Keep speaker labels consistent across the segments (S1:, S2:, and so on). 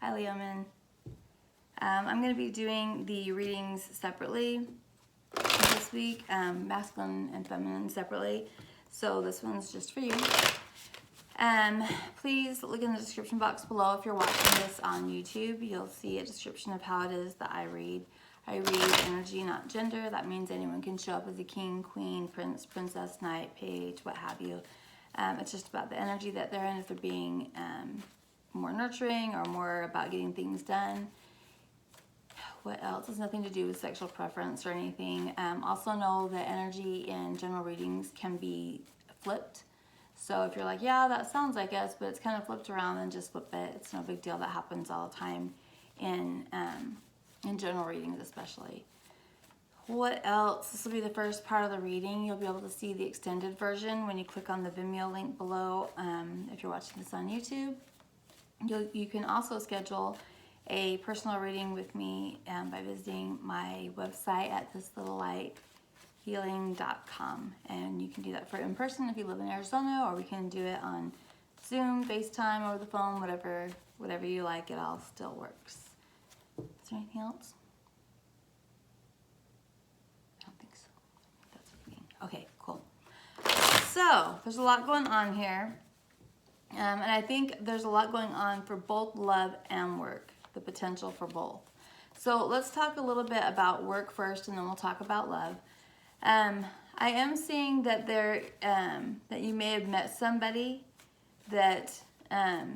S1: Hi, Leoman. I'm going to be doing the readings separately this week, masculine and feminine separately. So this one's just for you. Please look in the description box below if you're watching this on YouTube. You'll see a description of how it is that I read. I read energy, not gender. That means anyone can show up as a king, queen, prince, princess, knight, page, what have you. It's just about the energy that they're in, if they're being more nurturing or more about getting things done. What else? It has nothing to do with sexual preference or anything. Also know that energy in general readings can be flipped. So if you're like, yeah, that sounds like us, but it's kind of flipped around, then just flip it. It's no big deal. That happens all the time in general readings especially. What else? This will be the first part of the reading. You'll be able to see the extended version when you click on the Vimeo link below. If you're watching this on YouTube, you can also schedule a personal reading with me by visiting my website at thislittlelighealing.com, and you can do that for in person if you live in Arizona, or we can do it on Zoom, FaceTime, over the phone, whatever you like. It all still works. Is there anything else? I don't think so. That's everything. Okay, cool. So there's a lot going on here, and I think there's a lot going on for both love and work. The potential for both. So let's talk a little bit about work first, and then we'll talk about love. I am seeing that that you may have met somebody that that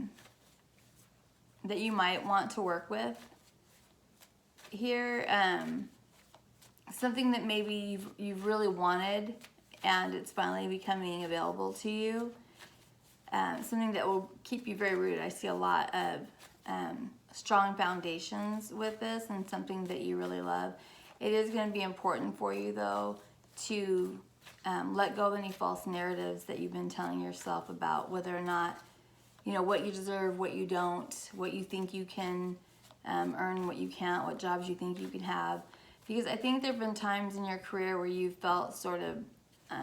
S1: you might want to work with here. Something that maybe you've really wanted, and it's finally becoming available to you. Something that will keep you very rooted. I see a lot of strong foundations with this, and something that you really love. It is going to be important for you, though, to let go of any false narratives that you've been telling yourself about whether or not, what you deserve, what you don't, what you think you can earn, what you can't, what jobs you think you can have. Because I think there have been times in your career where you felt sort of, I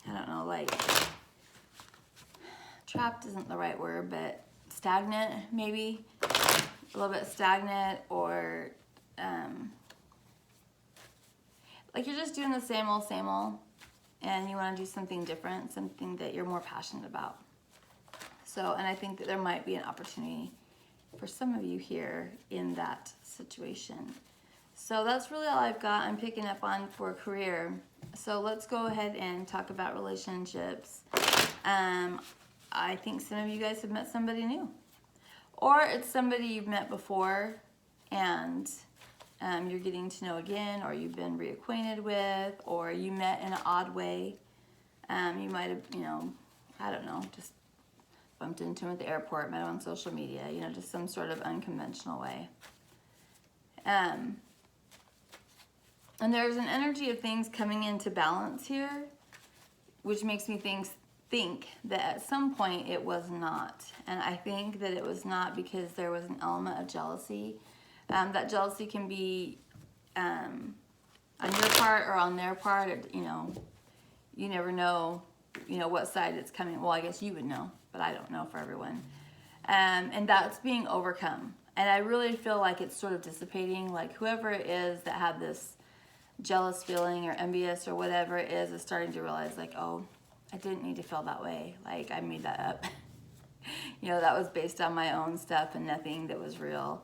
S1: don't know, like, trapped isn't the right word, but stagnant, maybe a little bit stagnant, or like you're just doing the same old, and you want to do something different, something that you're more passionate about. So, and I think that there might be an opportunity for some of you here in that situation. So that's really all I've got. I'm picking up on for career. So let's go ahead and talk about relationships. I think some of you guys have met somebody new, or it's somebody you've met before and you're getting to know again, or you've been reacquainted with, or you met in an odd way. You might have, I don't know, just bumped into him at the airport, met him on social media, just some sort of unconventional way. And there's an energy of things coming into balance here, which makes me think that at some point it was not. And I think that it was not because there was an element of jealousy. That jealousy can be on your part or on their part. You never know, what side it's coming. Well, I guess you would know, but I don't know for everyone. And that's being overcome. And I really feel like it's sort of dissipating. Like whoever it is that had this jealous feeling or envious or whatever it is starting to realize, like, oh, I didn't need to feel that way. Like, I made that up. That was based on my own stuff and nothing that was real.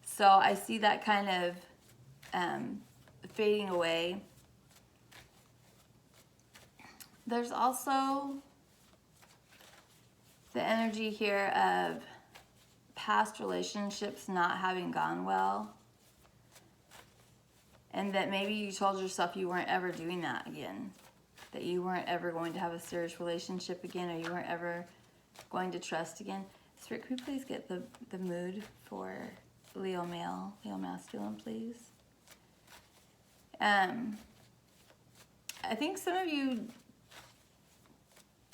S1: So I see that kind of fading away. There's also the energy here of past relationships not having gone well. And that maybe you told yourself you weren't ever doing that again. That you weren't ever going to have a serious relationship again, or you weren't ever going to trust again. Spirit, can we please get the mood for Leo male, Leo masculine, please? I think some of you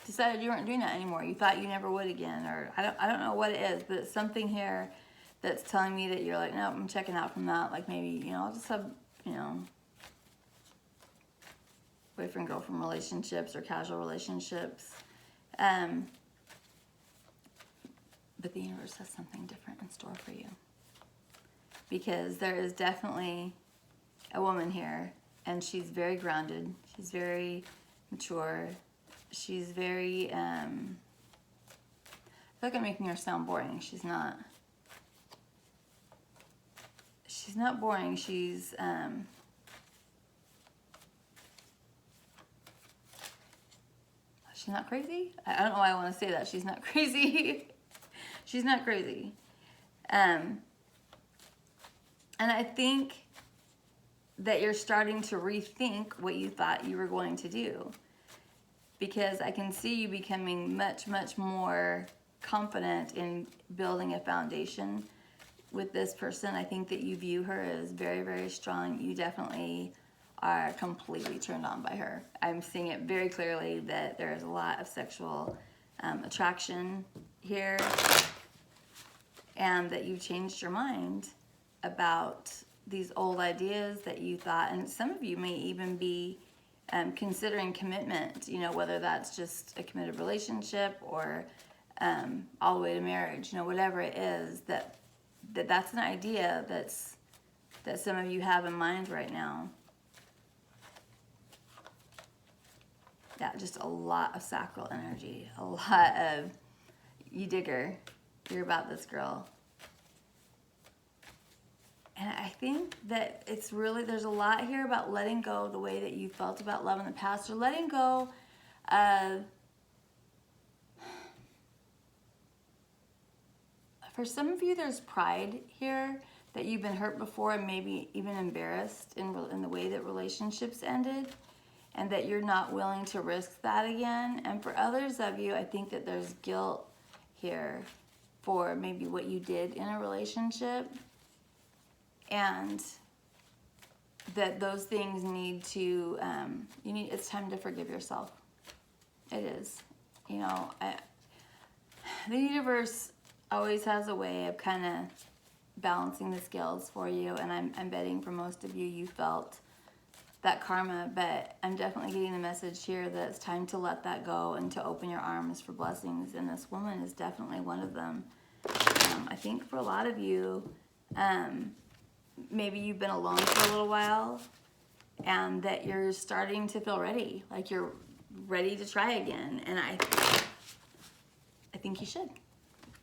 S1: decided you weren't doing that anymore. You thought you never would again, or I don't know what it is, but it's something here that's telling me that you're like, no, I'm checking out from that. Like maybe, I'll just have, boyfriend, girlfriend relationships or casual relationships. But the universe has something different in store for you. Because there is definitely a woman here, and she's very grounded. She's very mature. She's very, I feel like I'm making her sound boring. She's not boring. She's not crazy. I don't know why I want to say that. She's not crazy. She's not crazy. And I think that you're starting to rethink what you thought you were going to do. Because I can see you becoming much, much more confident in building a foundation with this person. I think that you view her as very, very strong. You definitely are completely turned on by her. I'm seeing it very clearly that there is a lot of sexual attraction here, and that you've changed your mind about these old ideas that you thought, and some of you may even be considering commitment, you know, whether that's just a committed relationship or all the way to marriage, you know, whatever it is, that's an idea that some of you have in mind right now. Yeah, just a lot of sacral energy, a lot of, you dig her, you're about this girl. And I think that it's really, there's a lot here about letting go of the way that you felt about love in the past, or letting go of, for some of you, there's pride here, that you've been hurt before and maybe even embarrassed in the way that relationships ended, and that you're not willing to risk that again. And for others of you, I think that there's guilt here for maybe what you did in a relationship, and that those things need to, it's time to forgive yourself. It is. You know, the universe always has a way of kind of balancing the scales for you, and I'm betting for most of you, you felt that karma, but I'm definitely getting the message here that it's time to let that go and to open your arms for blessings, and this woman is definitely one of them. I think for a lot of you, maybe you've been alone for a little while, and that you're starting to feel ready, like you're ready to try again, and I think you should.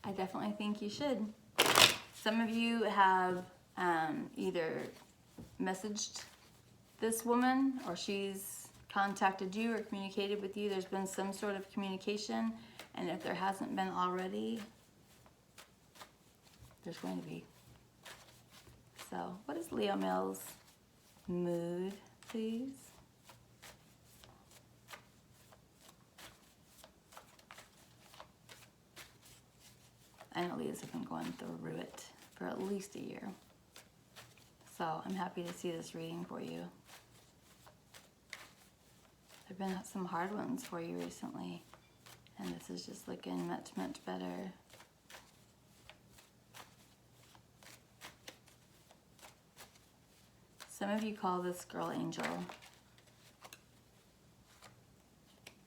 S1: I definitely think you should. Some of you have either messaged this woman, or she's contacted you or communicated with you. There's been some sort of communication, and if there hasn't been already, there's going to be. So, what is Leo Male's mood, please? I know Leos have been going through it for at least a year. So, I'm happy to see this reading for you. There have been some hard ones for you recently, and this is just looking much, much better. Some of you call this girl Angel.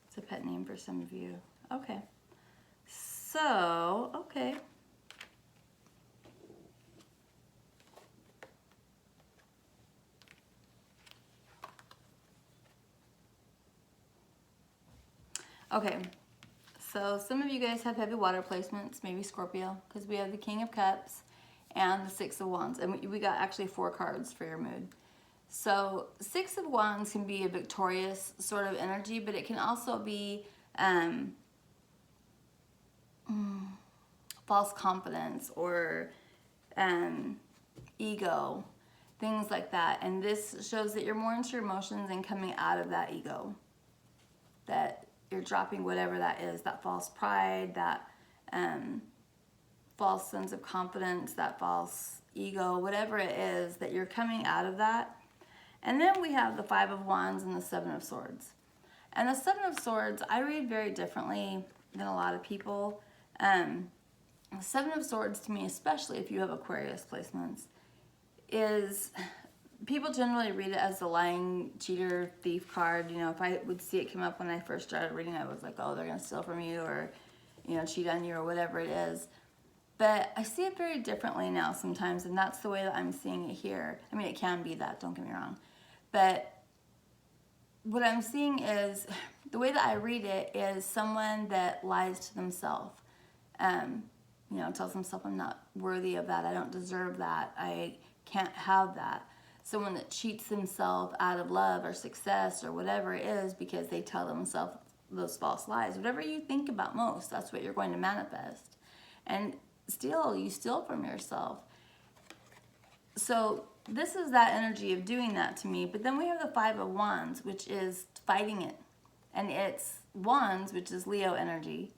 S1: It's a pet name for some of you. Okay. So, okay. Okay. So, some of you guys have heavy water placements, maybe Scorpio, because we have the King of Cups and the Six of Wands. And we got actually 4 cards for your mood. So, Six of Wands can be a victorious sort of energy, but it can also be false confidence or ego, things like that. And this shows that you're more into your emotions and coming out of that ego. That you're dropping whatever that is, that false pride, that false sense of confidence, that false ego, whatever it is, that you're coming out of that. And then we have the Five of Wands and the Seven of Swords. And the Seven of Swords, I read very differently than a lot of people. The Seven of Swords to me, especially if you have Aquarius placements, is people generally read it as the lying, cheater, thief card. You know, if I would see it come up when I first started reading, I was like, oh, they're going to steal from you or, you know, cheat on you or whatever it is. But I see it very differently now sometimes, and that's the way that I'm seeing it here. I mean, it can be that, don't get me wrong. But what I'm seeing is, the way that I read it is someone that lies to themselves. You know, tells themselves, I'm not worthy of that, I don't deserve that, I can't have that. Someone that cheats themselves out of love or success or whatever it is because they tell themselves those false lies. Whatever you think about most, that's what you're going to manifest. And still, you steal from yourself. So this is that energy of doing that to me. But then we have the Five of Wands, which is fighting it. And it's Wands, which is Leo energy.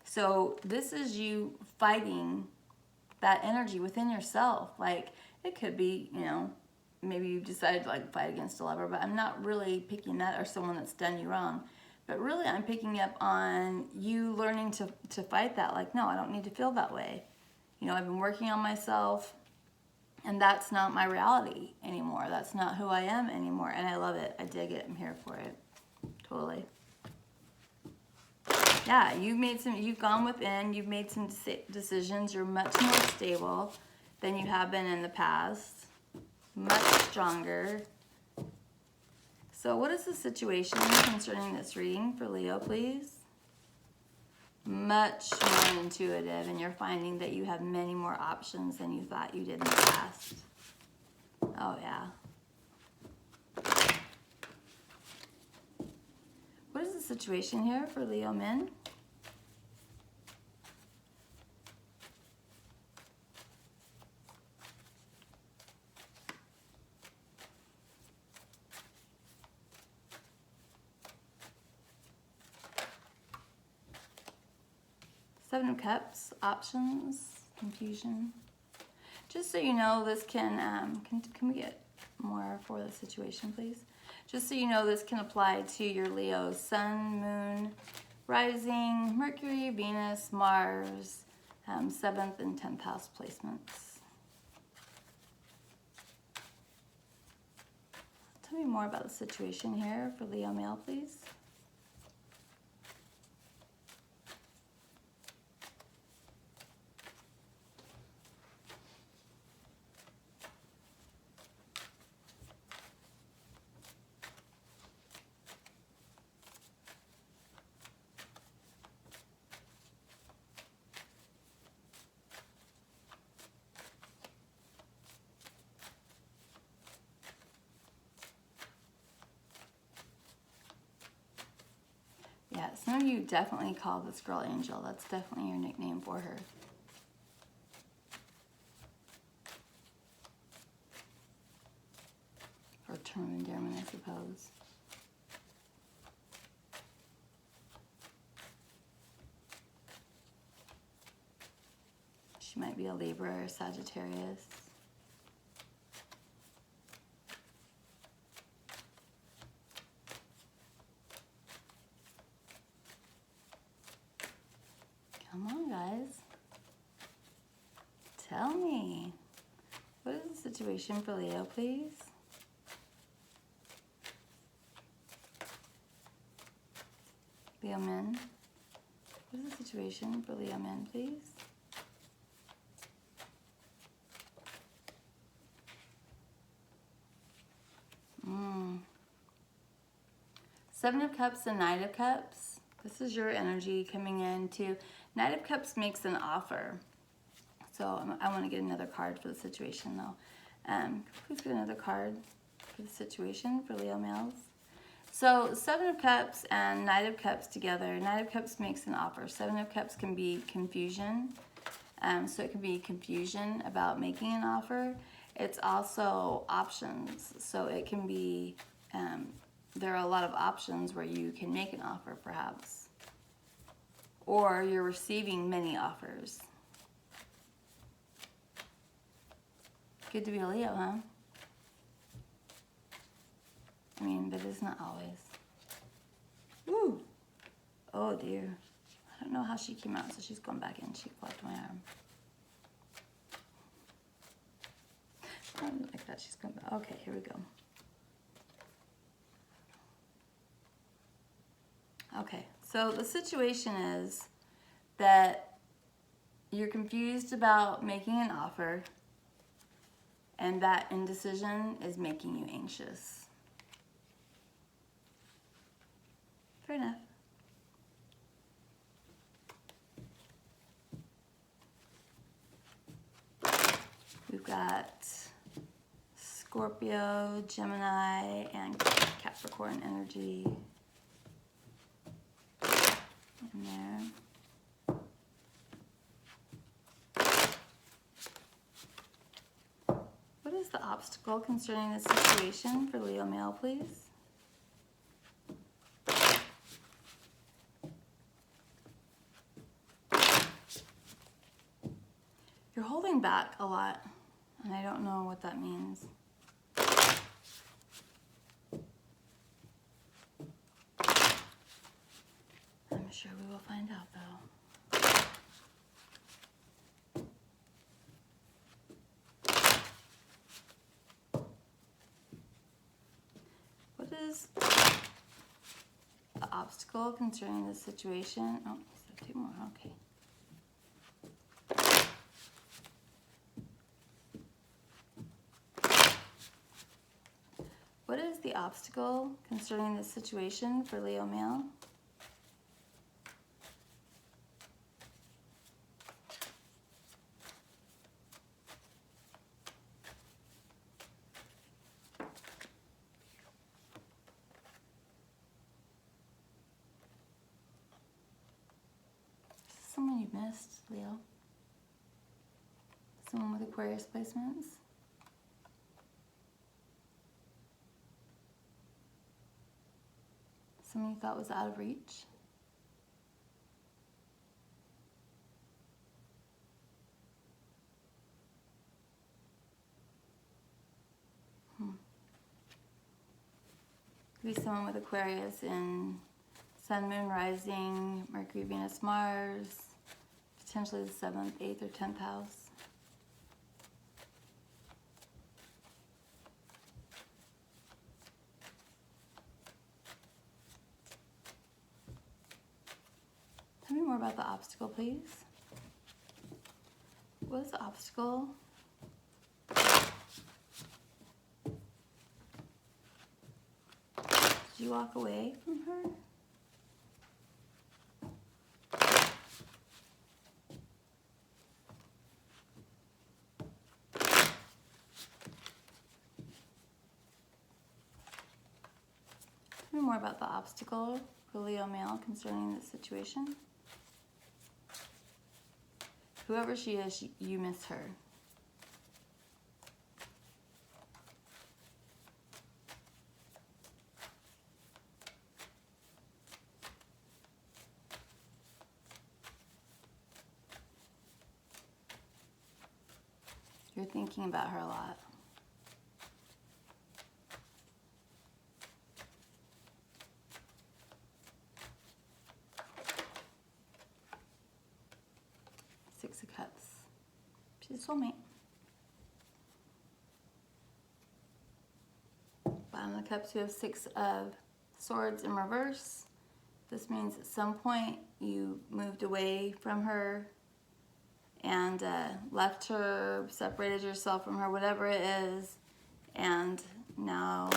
S1: So this is you fighting that energy within yourself. Like, it could be, you know, maybe you've decided to like fight against a lover, but I'm not really picking that, or someone that's done you wrong. But really, I'm picking up on you learning to fight that. Like, no, I don't need to feel that way. You know, I've been working on myself, and that's not my reality anymore. That's not who I am anymore. And I love it. I dig it. I'm here for it. Totally. Yeah, you've gone within, you've made some decisions. You're much more stable than you have been in the past. Much stronger. So what is the situation concerning this reading for Leo, please? Much more intuitive, and you're finding that you have many more options than you thought you did in the past. Oh, yeah. What is the situation here for Leo men? Seven of Cups, options, confusion. Just so you know, this can we get more for the situation, please? Just so you know, this can apply to your Leo's Sun, Moon, Rising, Mercury, Venus, Mars, 7th and 10th house placements. Tell me more about the situation here for Leo male, please. Yeah, some of you definitely call this girl Angel. That's definitely your nickname for her. Or term of endearment, I suppose. She might be a Libra or Sagittarius. Come on, guys. Tell me. What is the situation for Leo, please? Leo men. What is the situation for Leo men, please? Seven of Cups and Knight of Cups. This is your energy coming in too. Knight of Cups makes an offer. So I want to get another card for the situation though. Please get another card for the situation for Leo males. So Seven of Cups and Knight of Cups together. Knight of Cups makes an offer. Seven of Cups can be confusion. So it can be confusion about making an offer. It's also options. So it can be, there are a lot of options where you can make an offer perhaps. Or you're receiving many offers. Good to be a Leo, huh? I mean, but it's not always. Ooh. Oh dear. I don't know how she came out, so she's going back in. She flapped my arm. I don't like that. She's going back. Okay, here we go. Okay, so the situation is that You're confused about making an offer, and that indecision is making you anxious. Fair enough. We've got Scorpio, Gemini, and Capricorn energy in there. What is the obstacle concerning the situation for Leo male, please? You're holding back a lot, and I don't know what that means. I'm sure we will find out, though. What is the obstacle concerning the situation? Oh, so 2 more, okay. What is the obstacle concerning the situation for Leo male? Someone you missed, Leo. Someone with Aquarius placements. Someone you thought was out of reach. Could be someone with Aquarius in Sun, Moon, Rising, Mercury, Venus, Mars, potentially the 7th, 8th, or 10th house. Tell me more about the obstacle, please. What is the obstacle? Did you walk away from her? Tell me more about the obstacle for Leo male concerning this situation. Whoever she is, you miss her. You're thinking about her a lot. Six of Cups. She's a soulmate. Bottom of the Cups, we have Six of Swords in reverse. This means at some point you moved away from her and left her, separated yourself from her, whatever it is, and now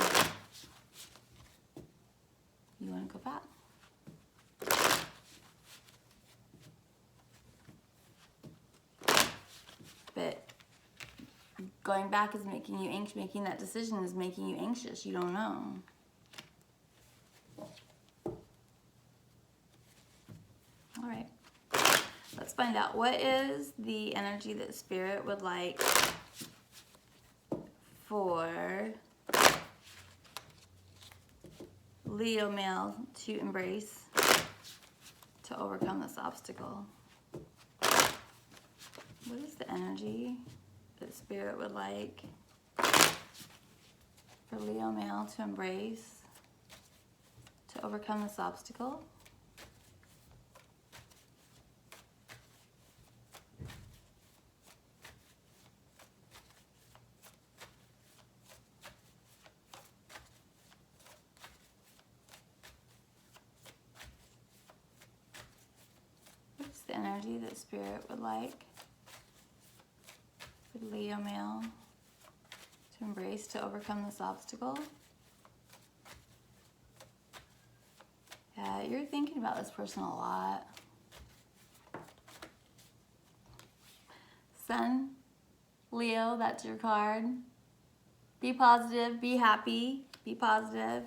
S1: you want to go back. But going back is making you anxious. Making that decision is making you anxious. You don't know. All right. Let's find out what is the energy that Spirit would like for Leo male to embrace to overcome this obstacle. What is the energy that Spirit would like for Leo male to embrace to overcome this obstacle? energy that Spirit would like for Leo male to embrace, to overcome this obstacle? Yeah, you're thinking about this person a lot. Sun, Leo, that's your card. Be positive, be happy, be positive.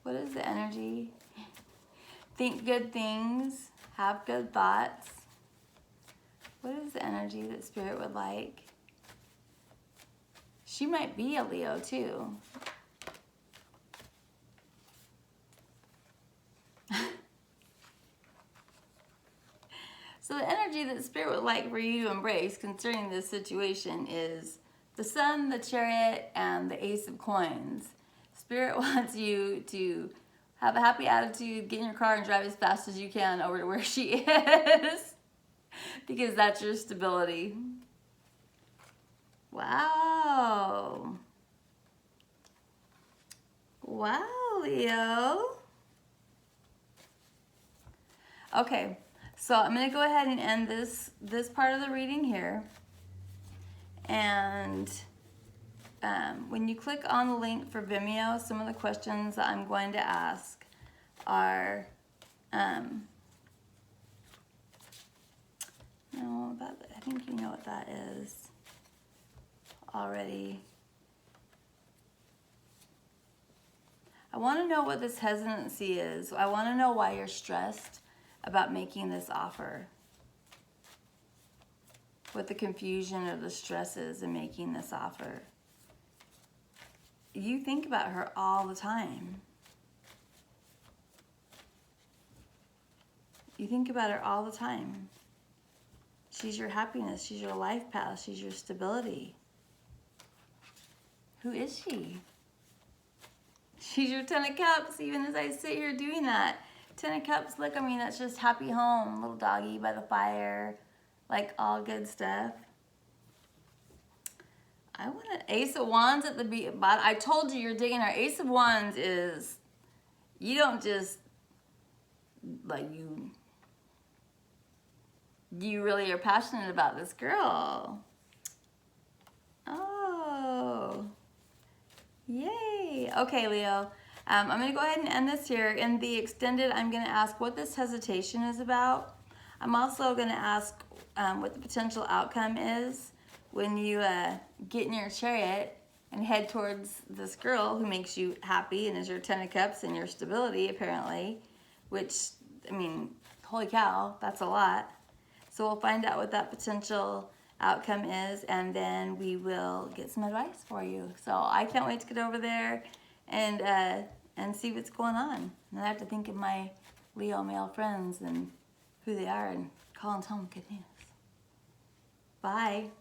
S1: What is the energy? Think good things, have good thoughts. What is the energy that Spirit would like? She might be a Leo too. So the energy that Spirit would like for you to embrace concerning this situation is the Sun, the Chariot, and the Ace of Coins. Spirit wants you to have a happy attitude, get in your car and drive as fast as you can over to where she is. Because that's your stability. Wow. Wow, Leo. Okay, so I'm going to go ahead and end this part of the reading here. And when you click on the link for Vimeo, some of the questions that I'm going to ask are, no, I think you know what that is already. I want to know what this hesitancy is. I want to know why you're stressed about making this offer. What the confusion or the stress is in making this offer. You think about her all the time. You think about her all the time. She's your happiness. She's your life path. She's your stability. Who is she? She's your Ten of Cups, even as I sit here doing that. Ten of Cups, look, I mean, that's just happy home. Little doggy by the fire. Like all good stuff. I want an Ace of Wands at the bottom. I told you you're digging her. Ace of Wands is, you don't just, like, you really are passionate about this girl. Oh. Yay. Okay, Leo. I'm going to go ahead and end this here. In the extended, I'm going to ask what this hesitation is about. I'm also going to ask what the potential outcome is when you get in your chariot and head towards this girl who makes you happy and is your Ten of Cups and your stability, apparently. Which, I mean, holy cow, that's a lot. So we'll find out what that potential outcome is, and then we will get some advice for you. So I can't wait to get over there and see what's going on. And I have to think of my Leo male friends and who they are and call and tell them good news. Bye.